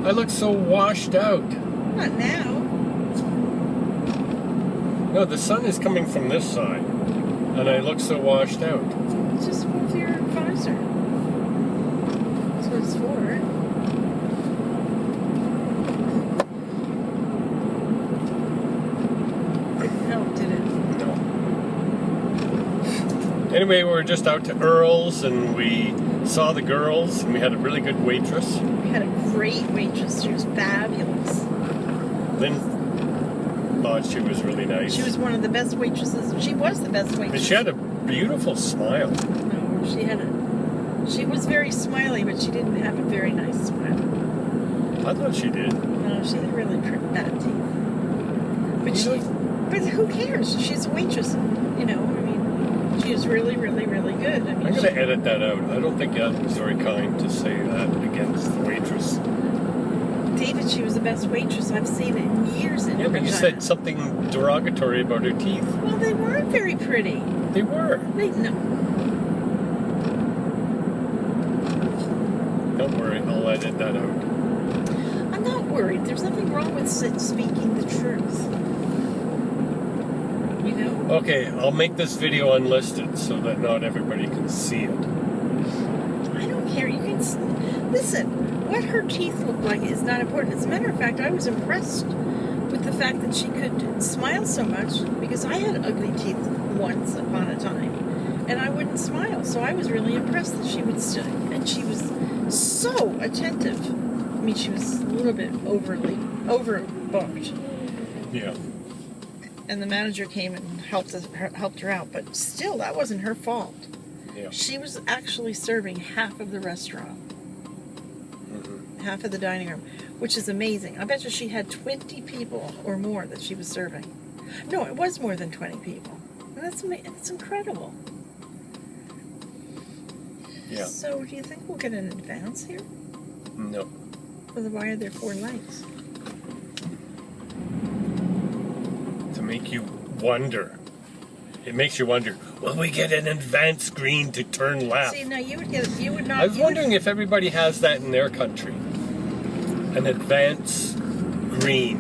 I look so washed out. Not now. No, the sun is coming from this side, and I look so washed out. Just move your visor. That's what it's for. Didn't help, did it? No. Anyway, we were just out to Earls, and we saw the girls, and we had a really good waitress. We had a great waitress. She was fabulous. Lynn thought she was really nice. She was one of the best waitresses. She was the best waitress. And she had a beautiful smile. No, she was very smiley, but she didn't have a very nice smile. I thought she did. No, she had really bad teeth. But who cares? She's a waitress. You know, I mean, she is really, really, really good. I mean, I'm going to edit that out. I don't think that was very kind to say that against the waitress. David, she was the best waitress I've seen in years in Yeah, but you Regina. said something derogatory about her teeth. Well, they weren't very pretty. They were. No. Don't worry, I'll edit that out. I'm not worried. There's nothing wrong with speaking the truth. You know? Okay, I'll make this video unlisted so that not everybody can see it. I don't care. You can listen. What her teeth look like is not important. As a matter of fact, I was impressed with the fact that she could smile so much, because I had ugly teeth once upon a time, and I wouldn't smile. So I was really impressed that she would still, and she was so attentive. I mean, she was a little bit overbooked. Yeah. And the manager came and helped her out, but still, that wasn't her fault. Yeah. She was actually serving half of the restaurant. Half of the dining room, which is amazing. I bet you she had 20 people or more that she was serving. No, it was more than 20 people. And that's incredible. Yeah. So, do you think we'll get an advance here? No. Well, then why are there 4 lights? To make you wonder. It makes you wonder, will we get an advance green to turn left? See, now you would not. I was wondering if everybody has that in their country. An advance green.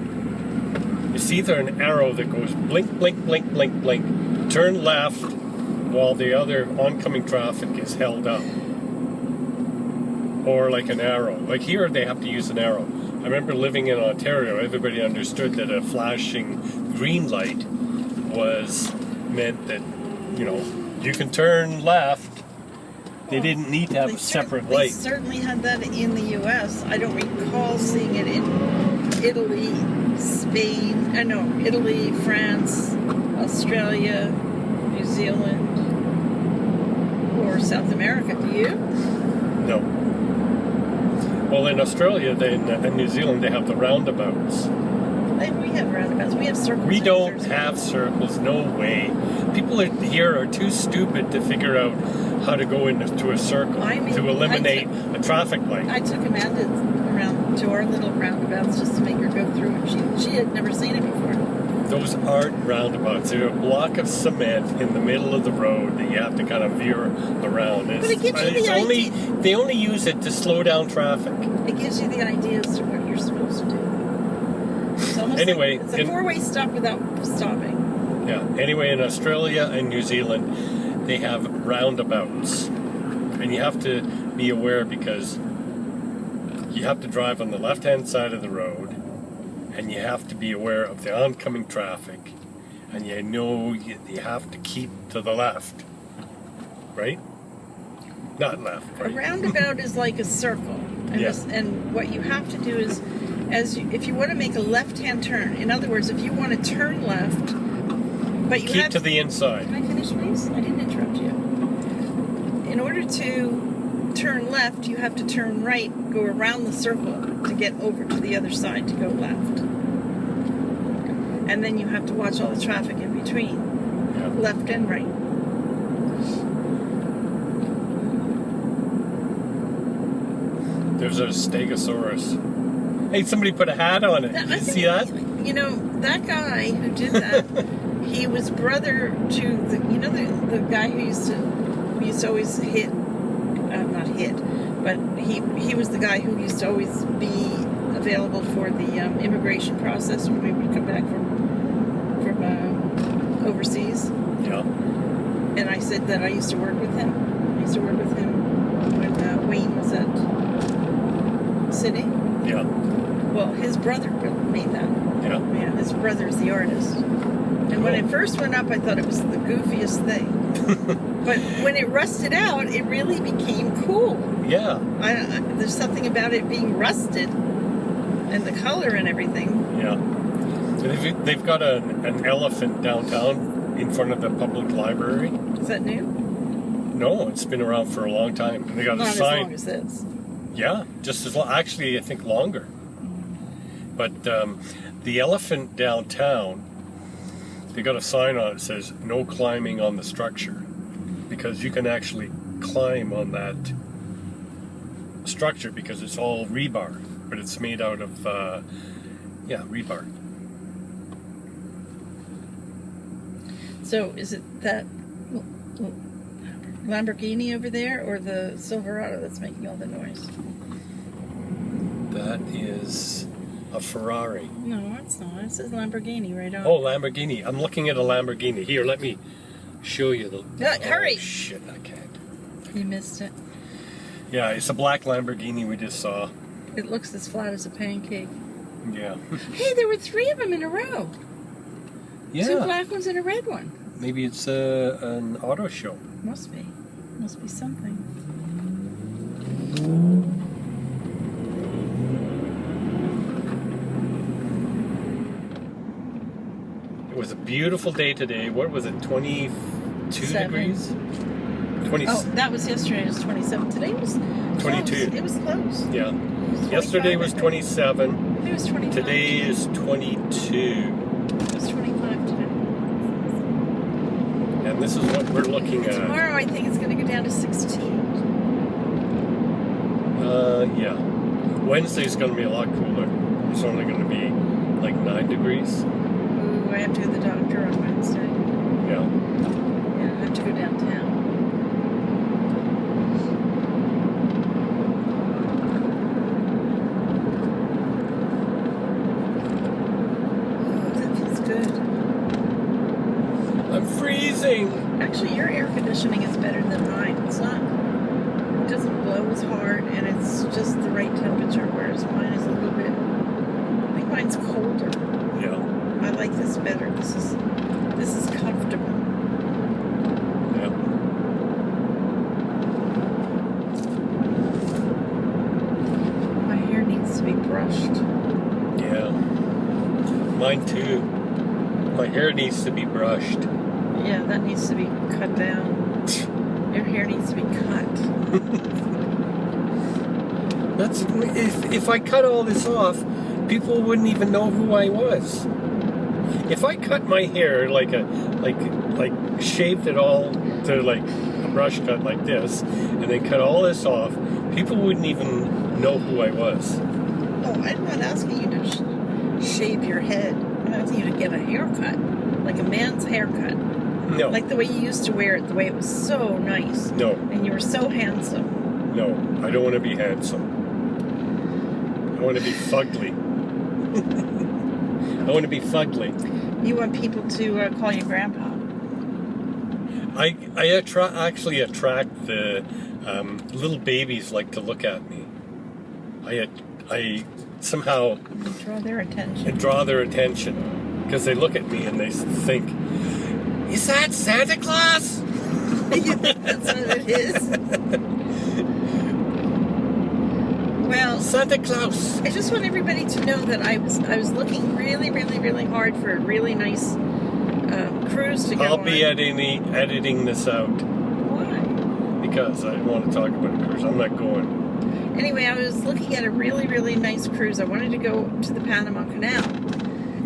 It's either an arrow that goes blink, blink, blink, blink, blink, turn left while the other oncoming traffic is held up. Or like an arrow. Like here they have to use an arrow. I remember living in Ontario, everybody understood that a flashing green light meant that, you know, you can turn left. They didn't need to have a separate light. They certainly had that in the U.S. I don't recall seeing it in Italy, Spain, Italy, France, Australia, New Zealand, or South America. Do you? No. Well, in Australia and New Zealand, they have the roundabouts. We have roundabouts. We have circles. We don't have circles. No way. People here are too stupid to figure out how to go into a circle to eliminate a traffic light. I took Amanda around to our little roundabouts just to make her go through it. She had never seen it before. Those aren't roundabouts. They're a block of cement in the middle of the road that you have to kind of veer around. But it gives you the idea. They only use it to slow down traffic. It gives you the idea as to what you're supposed to do. It's almost anyway, like it's a 4-way stop without stopping. Yeah. Anyway, in Australia and New Zealand, they have roundabouts, and you have to be aware because you have to drive on the left-hand side of the road, and you have to be aware of the oncoming traffic, and you know you have to keep to the left, right? Not left, right? A roundabout is like a circle, and, and what you have to do is, if you want to make a left-hand turn, in other words, if you want to turn left, but you keep to the inside. Can I finish, please? I didn't interrupt you. In order to turn left, you have to turn right, go around the circle to get over to the other side to go left. And then you have to watch all the traffic in between, left and right. There's a Stegosaurus. Hey, somebody put a hat on it. Did you see that? You know, that guy who did that, he was brother to the guy who used to always not hit, but he was the guy who used to always be a available for the immigration process when we would come back from overseas. Yeah. And I said that I used to work with him. I used to work with him when Wayne was at City. Yeah. Well, his brother made that. Yeah. Yeah, his brother's the artist. And when it first went up, I thought it was the goofiest thing. But when it rusted out, it really became cool. Yeah. There's something about it being rusted and the color and everything. Yeah. They've got an elephant downtown in front of the public library. Is that new? No, it's been around for a long time. They got Not a sign. as long as this. Yeah, just as long. Actually, I think longer. But the elephant downtown, they got a sign on it that says "No climbing on the structure," because you can actually climb on that structure because it's all rebar, but it's made out of rebar. So is it that Lamborghini over there or the Silverado that's making all the noise? That is a Ferrari. No, it's not. It says Lamborghini right on. Oh, Lamborghini. I'm looking at a Lamborghini. Here, let me show you the... hurry! Oh, shit, I can't. You missed it. Yeah, it's a black Lamborghini we just saw. It looks as flat as a pancake. Yeah. Hey, there were 3 of them in a row. Yeah. 2 black ones and a red one. Maybe it's an auto show. Must be. Must be something. It was a beautiful day today. What was it, 22 degrees? 20. Oh, that was yesterday. It was 27. Today was 22. Close. It was close. Yeah. Was Yesterday was 27. It was 25. Today is 22. It was 25 today. And this is what we're looking at. Tomorrow, I think it's going to go down to 16. Yeah. Wednesday's going to be a lot cooler. It's only going to be like 9 degrees. Ooh, I have to go to the doctor on Wednesday. Yeah. Yeah, I have to go downtown. That feels good. I'm freezing. Actually, your air conditioning is better than mine. It doesn't blow as hard, and it's just the right temperature, whereas mine is a little bit, I think mine's colder. Yeah. I like this better. This is comfortable. Yeah. My hair needs to be brushed. Yeah. Mine too. My hair needs to be brushed. Yeah, that needs to be cut down. Your hair needs to be cut. That's if I cut all this off, people wouldn't even know who I was. If I cut my hair like shaved it all to like a brush cut like this, and then cut all this off, people wouldn't even know who I was. Oh, I'm not asking you to shave your head. I'm asking you to get a haircut, like a man's haircut. No. Like the way you used to wear it, the way it was so nice. No. And you were so handsome. No, I don't want to be handsome. I want to be fugly. I want to be fugly. You want people to call you grandpa. I actually attract the little babies like to look at me. I somehow Draw their attention. draw their attention because they look at me and they think, "Is that Santa Claus?" You think that's what it is? Well, Santa Claus. I just want everybody to know that I was looking really, really, really hard for a really nice cruise to go on. I'll be editing this out Why? because I want to talk about a cruise. I'm not going. Anyway, I was looking at a really, really nice cruise. I wanted to go to the Panama Canal.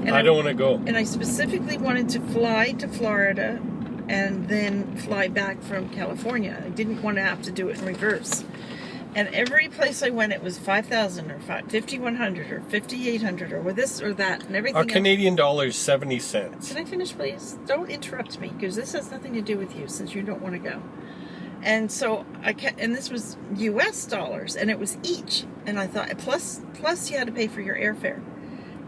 And I don't want to go. And I specifically wanted to fly to Florida and then fly back from California. I didn't want to have to do it in reverse. And every place I went, it was 5,000 or 5,100 or 5,800 or this or that and everything. Our Canadian dollar is 70 cents. Can I finish, please? Don't interrupt me, because this has nothing to do with you, since you don't want to go. And so and this was U.S. dollars, and it was each. And I thought, plus you had to pay for your airfare.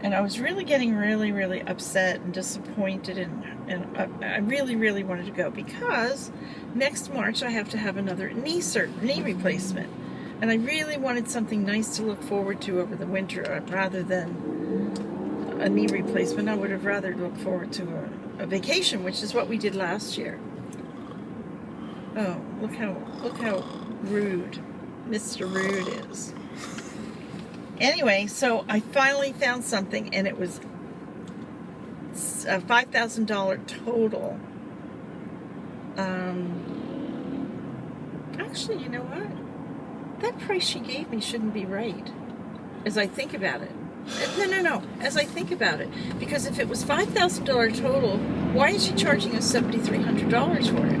And I was really getting really upset and disappointed, and I really wanted to go because next March I have to have another knee replacement. And I really wanted something nice to look forward to over the winter rather than a knee replacement. I would have rather looked forward to a vacation, which is what we did last year. Oh, look how rude Mr. Rude is. Anyway, so I finally found something, and it was a $5,000 total. Actually, you know what? That price she gave me shouldn't be right, as I think about it. No. As I think about it, because if it was $5,000 total, why is she charging us $7,300 for it?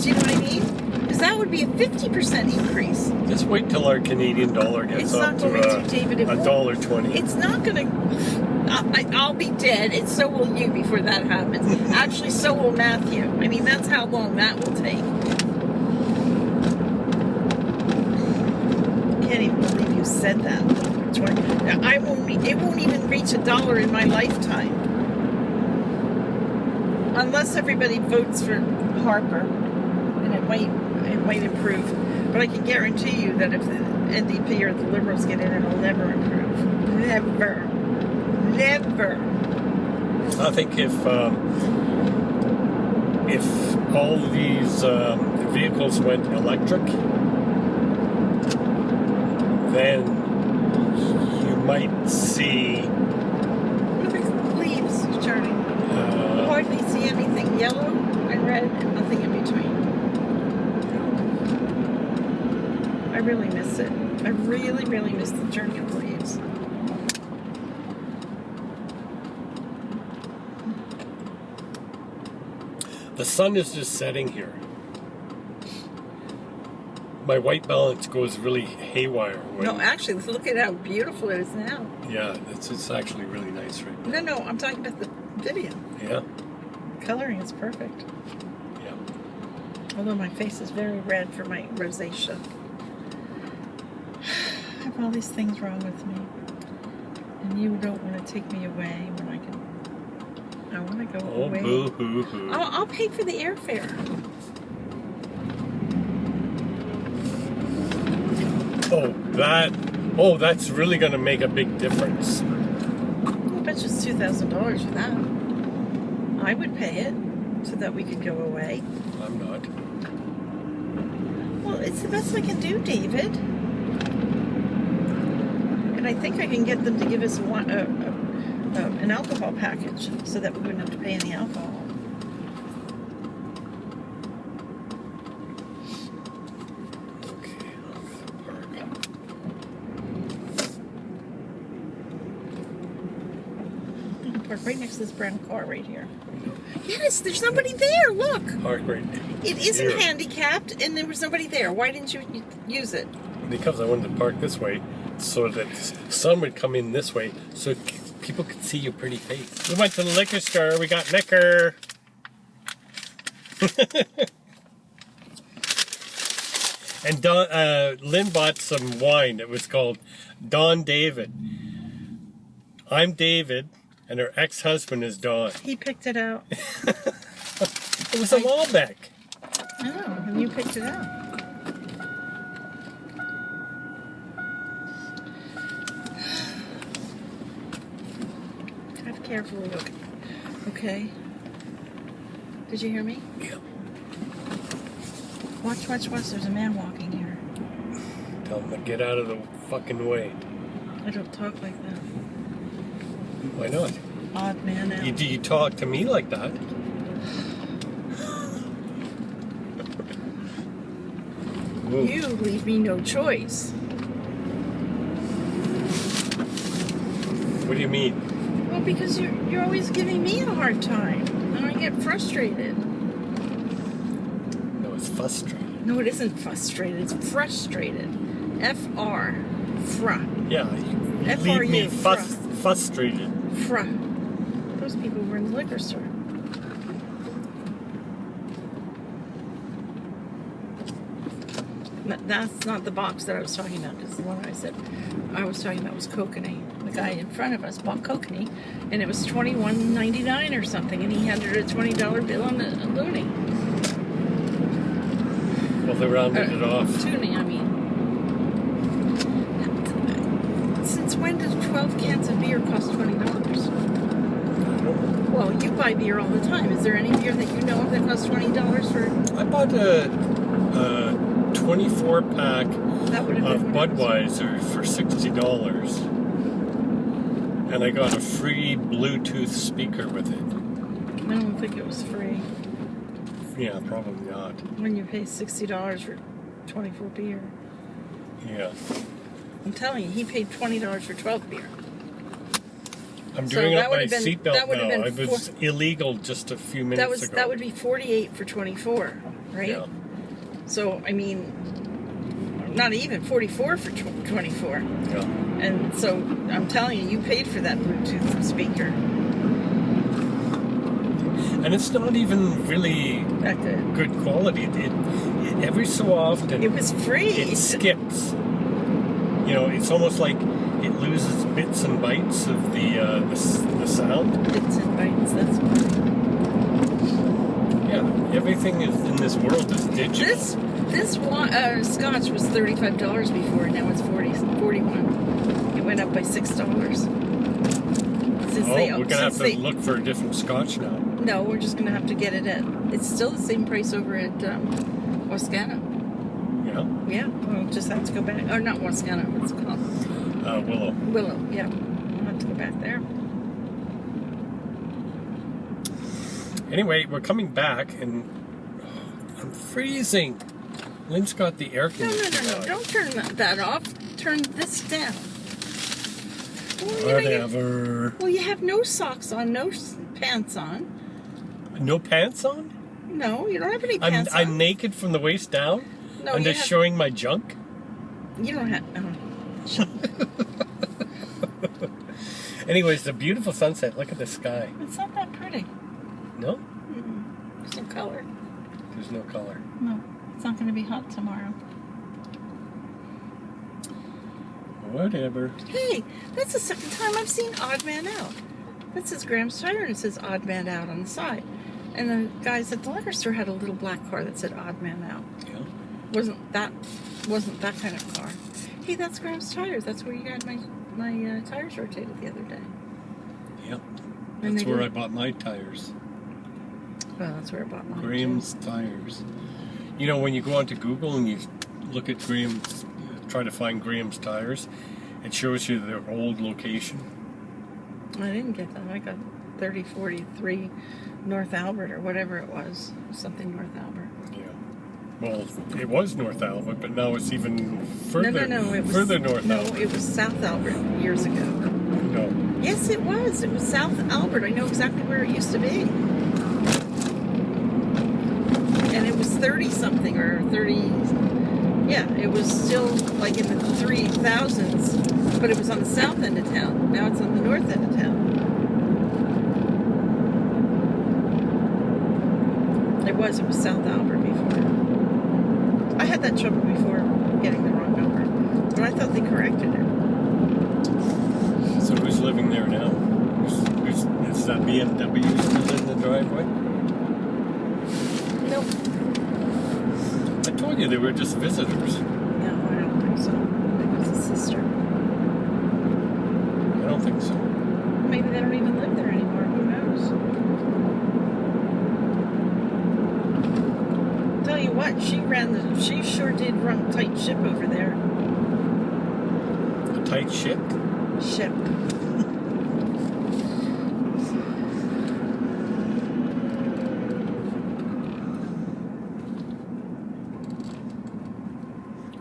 Do you know what I mean? Because that would be a 50% increase. Just wait till our Canadian dollar gets up to $1.20. It's not going to. I'll be dead, and so will you before that happens. Actually, so will Matthew. I mean, that's how long that will take. I can't even believe you said that. It won't even reach $1 in my lifetime, unless everybody votes for Harper, and it might improve. But I can guarantee you that if the NDP or the Liberals get in, it'll never improve. Never. I think if all these vehicles went electric, then you might see. Look at the leaves turning. You hardly see anything yellow and red and nothing in between. I really miss it. I really miss the turning of leaves. The sun is just setting here. My white balance goes really haywire. No, actually, look at how beautiful it is now. Yeah, it's actually really nice right now. No, I'm talking about the video. Yeah. Coloring is perfect. Yeah. Although my face is very red for my rosacea. I have all these things wrong with me. And you don't want to take me away when I want to go away. Oh, boo-hoo-hoo. I'll pay for the airfare. That's really going to make a big difference. I bet you it's $2,000 for that. I would pay it so that we could go away. I'm not. Well, it's the best I can do, David. And I think I can get them to give us an alcohol package so that we wouldn't have to pay any alcohol. Park right next to this brown car right here. Yes, there's nobody there. Look. Park right. It isn't handicapped, and there was nobody there. Why didn't you use it? Because I wanted to park this way, so that sun would come in this way, so people could see your pretty face. We went to the liquor store. We got liquor. And Lynn bought some wine. It was called Don David. I'm David, and her ex-husband is Don. He picked it out. It was a Malbec. I know, and you picked it out. Drive carefully, okay? Did you hear me? Yeah. Watch. There's a man walking here. Tell him to get out of the fucking way. I don't talk like that. Why not? Odd man out. You talk to me like that. You leave me no choice. What do you mean? Well, because you're always giving me a hard time, and I get frustrated. No, it's frustrated. No, it isn't frustrated. It's frustrated. F-R. Fra. Yeah, you F-R-U. leave me frustrated. Fra. Those people were in the liquor store. That's not the box that I was talking about, because the one I was talking about was kokanee. The guy in front of us bought kokanee, and it was $21.99 or something, and he handed a $20 bill on a loonie. Well, they rounded it off. Toonie, I mean. Since when did 12 cans of beer cost $20? Well, you buy beer all the time. Is there any beer that you know of that costs $20 for? I bought a 24-pack of Budweiser for $60, and I got a free Bluetooth speaker with it. I don't think it was free. Yeah, probably not. When you pay $60 for 24 beer. Yeah. I'm telling you, he paid $20 for 12 beer. I'm doing up my seatbelt now. I was illegal just a few minutes ago. That would be 48 for 24, right? Yeah. So, I mean, not even 44 for 24. Yeah. And so, I'm telling you, you paid for that Bluetooth speaker. And it's not even really good quality. It every so often... It was free. It skips. You know, it's almost like it loses bits and bytes of the sound. Bits and bytes, that's funny. Yeah, everything in this world is digital. This scotch was $35 before, and now it's $41. It went up by $6. We're going to have to look for a different scotch now. No, we're just going to have to get it at... It's still the same price over at Wascana. Yeah? Yeah, we'll just have to go back. Or not Wascana, what's it called? Willow. Willow, yeah. We'll have to go back there. Anyway, we're coming back, and I'm freezing. Lynn's got the air conditioner. No. Don't turn that off. Turn this down. Whatever. Well, you have no socks on, no pants on. No pants on? No, you don't have any pants on. I'm naked from the waist down? No, I'm just showing my junk? You don't have... Anyways, the beautiful sunset. Look at the sky. It's not that pretty. No? There's no color. There's no color. No, it's not going to be hot tomorrow. Whatever. Hey, that's the second time I've seen Odd Man Out. That says Graham's Tire, and it says Odd Man Out on the side. And the guys at the liquor store had a little black car that said Odd Man Out. Yeah. Wasn't that kind of car. Hey, that's Graham's Tires. That's where you got my tires rotated the other day. Yep. That's where I bought my tires. Well, that's where I bought mine. Graham's Tires. You know, when you go onto Google and you look at Graham's, try to find Graham's Tires, it shows you their old location. I didn't get that. I got 3043 North Albert or whatever it was. Something North Albert. Yeah. Well, it was North Albert, but now it's even further, No, it was, further north Albert. No, it was South Albert years ago. No. Yes, it was. It was South Albert. I know exactly where it used to be. And it was 30-something or 30... Yeah, it was still like in the 3000s, but it was on the south end of town. Now it's on the north end of town. It was South Albert before. I had that trouble before getting the wrong number, but I thought they corrected it. So who's living there now? Is that BMW still in the driveway? Nope. I told you they were just visitors. No, I don't think so. I think it was a sister. I don't think so. Maybe they don't even live there anymore. Who knows? Tell you what, she sure did run a tight ship over there. A tight ship? Ship.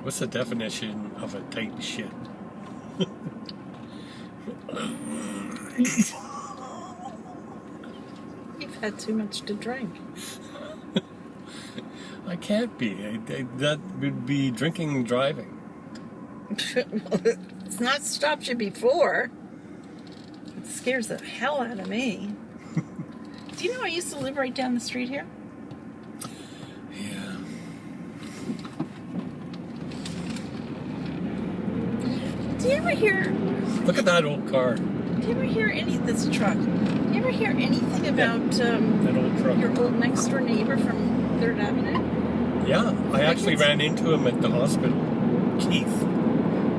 What's the definition of a tight ship? You've had too much to drink. I can't be. That would be drinking and driving. Well, it's not stopped you before. It scares the hell out of me. Do you know I used to live right down the street here? Yeah. Do you ever hear? Look at that old car. Do you ever hear any? That's a truck. Do you ever hear anything about That old truck. your old next door neighbor from 3rd Avenue? Yeah, I actually ran into him at the hospital. Keith.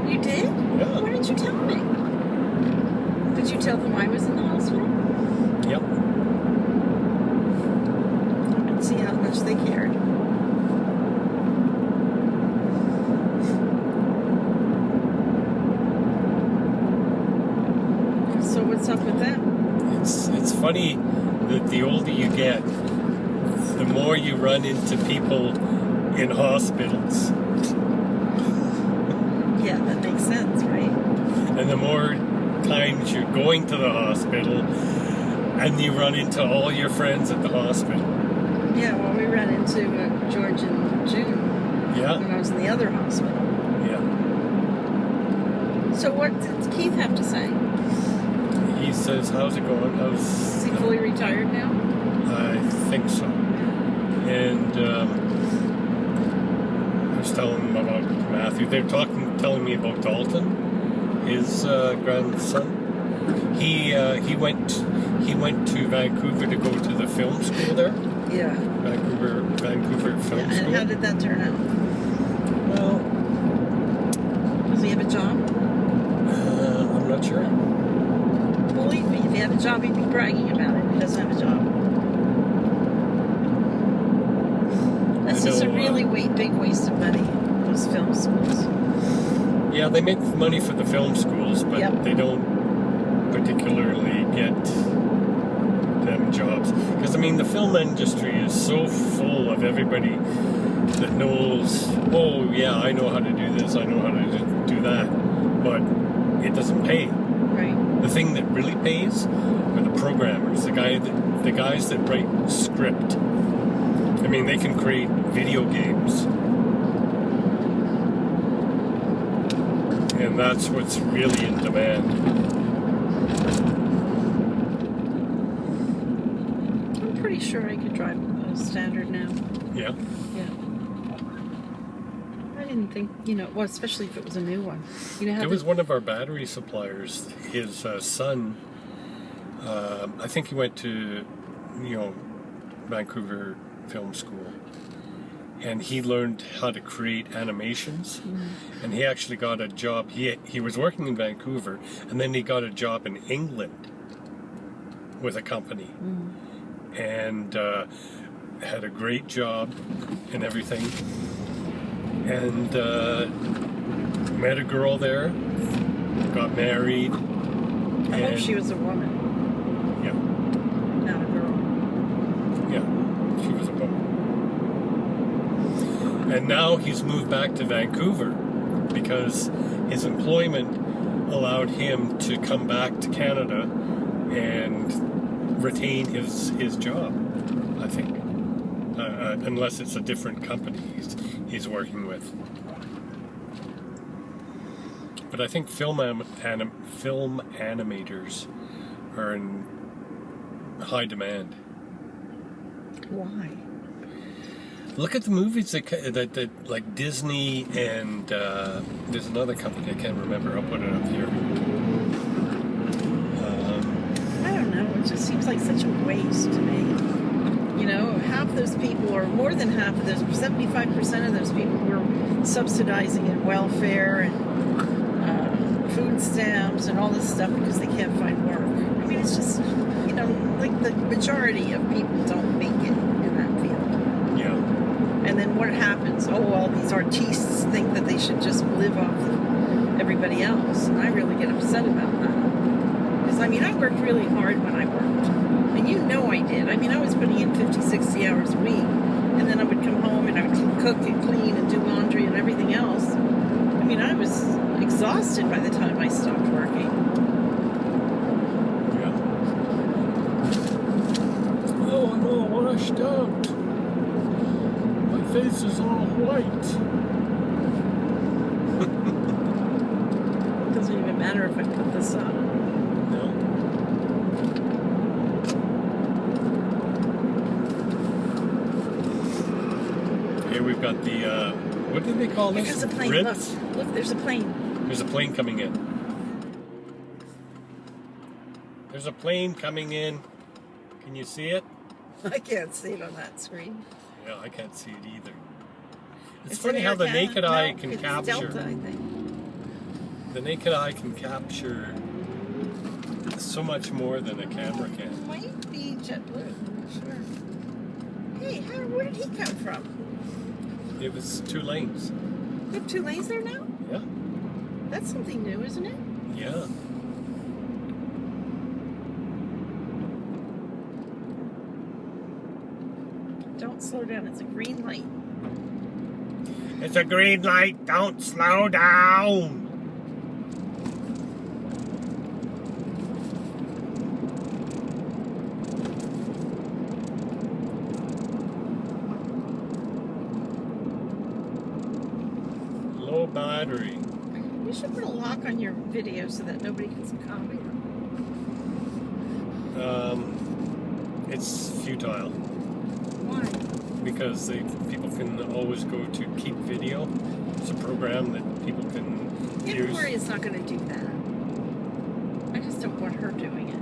You did? Yeah. Why didn't you tell me? Did you tell them I was in the hospital? Yep. I could see how much they cared. So what's up with that? It's funny that the older you get, the more you run into people in hospitals. Yeah, that makes sense, right? And the more times you're going to the hospital and you run into all your friends at the hospital. Yeah, well, we ran into George in June Yeah. when I was in the other hospital. Yeah. So what did Keith have to say? He says, how's it going? Is he fully retired now? I think so. And I was telling him about Matthew. They're telling me about Dalton, his grandson. He went to Vancouver to go to the film school there. Yeah. Vancouver Film And School. how did that turn out? Well, Does he have a job? I'm not sure. Believe me, if he had a job, he'd be bragging about it. He doesn't have a job. That's just a really big waste of money, those film schools. Yeah, they make money for the film schools, but Yep. they don't particularly get them jobs. Because, I mean, the film industry is so full of everybody that knows, oh, yeah, I know how to do this, I know how to do that, but it doesn't pay. Right. The thing that really pays are the programmers, the guys that write script. I mean, they can create video games. And that's what's really in demand. I'm pretty sure I could drive a Standard now. Yeah. Yeah. I didn't think, well, especially if it was a new one. You know how It was one of our battery suppliers. His son, I think he went to, Vancouver Film School. And he learned how to create animations. And he actually got a job. He was working in Vancouver, and then he got a job in England with a company. And had a great job and everything. And met a girl there, got married. I hope she was a woman, Yeah, not a girl. yeah, she was a woman. And now he's moved back to Vancouver because his employment allowed him to come back to Canada and retain his job, I think. Unless it's a different company he's working with. But I think film animators are in high demand. Why? Look at the movies that like Disney and there's another company I can't remember. I'll put it up here. I don't know. It just seems like such a waste to me. Half those people, or more than half of those, 75% of those people were subsidizing in welfare and food stamps and all this stuff because they can't find work. I mean, it's just, like the majority of people don't make it in that field. Yeah. And then what happens? Oh, all these artists think that they should just live off of everybody else. And I really get upset about that. Because, I worked really hard when I worked. And I did. I was putting in 50, 60 hours a week. And then I would come home and I would cook and clean and do laundry and everything else. I was exhausted by the time I stopped working. Yeah. Oh, I'm all washed out. My face is all white. It doesn't even matter if I put this on. No. Here we've got the, what did they call this? There's a plane. Ritz? Look, there's a plane. There's a plane coming in. There's a plane coming in. Can you see it? I can't see it on that screen. Yeah, I can't see it either. It's Is funny it how the Air naked Canada? eye No, can it's capture. Delta, I think. The naked eye can capture so much more than a camera It can. might be JetBlue. I'm not sure. Hey, where did he come from? It was 2 lanes. You have 2 lanes there now? Yeah. That's something new, isn't it? Yeah. Don't slow down. It's a green light. It's a green light. Don't slow down. Low battery. You should put a lock on your video so that nobody can copy them. It's futile Why? because people can always go to keep video. It's a program that people can Don't use. worry, it's not going to do that. I just don't want her doing it.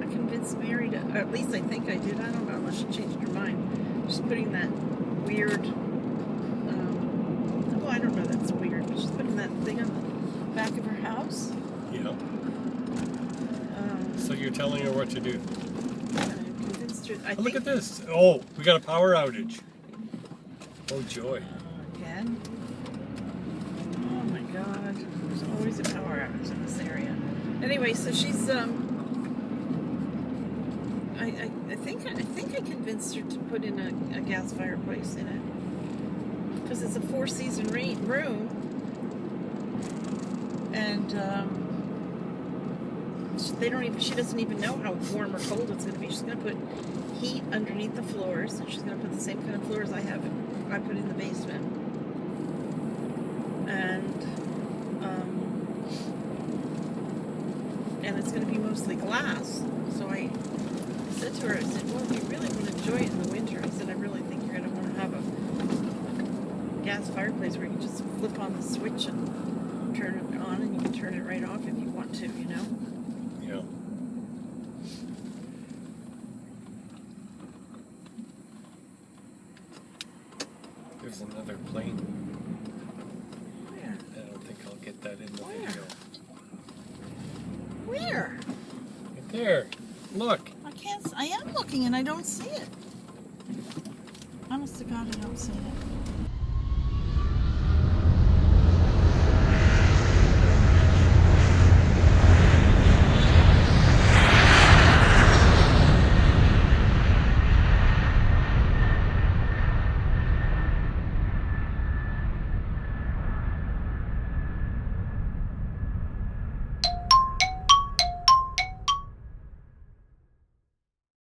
I convinced Mary to, or at least I think I did. I don't know unless she changed her mind. She's putting that weird. Well, I don't know that's weird, but she's putting that thing on the back of her house. Yeah. So you're telling her what to do. I convinced her. I Oh, think, look at this. Oh, we got a power outage. Oh, joy. Again? Oh my god. There's always a power outage in this area. Anyway, so she's I think I convinced her to put in a gas fireplace in it. Because it's a 4-season room. And she doesn't even know how warm or cold it's gonna be. She's gonna put heat underneath the floors, and she's gonna put the same kind of floors I put in the basement. And it's going to be mostly glass. So I said to her, I said, well, if you really want to enjoy it in the winter, I said, I really think you're going to want to have a gas fireplace where you can just flip on the switch and turn it on, and you can turn it right off if you want to, you know? Yeah. There's another plane. Where? I don't think I'll get that in the Where? video. Where? Right there. Look. I am looking and I don't see it. Honest to God, I don't see it.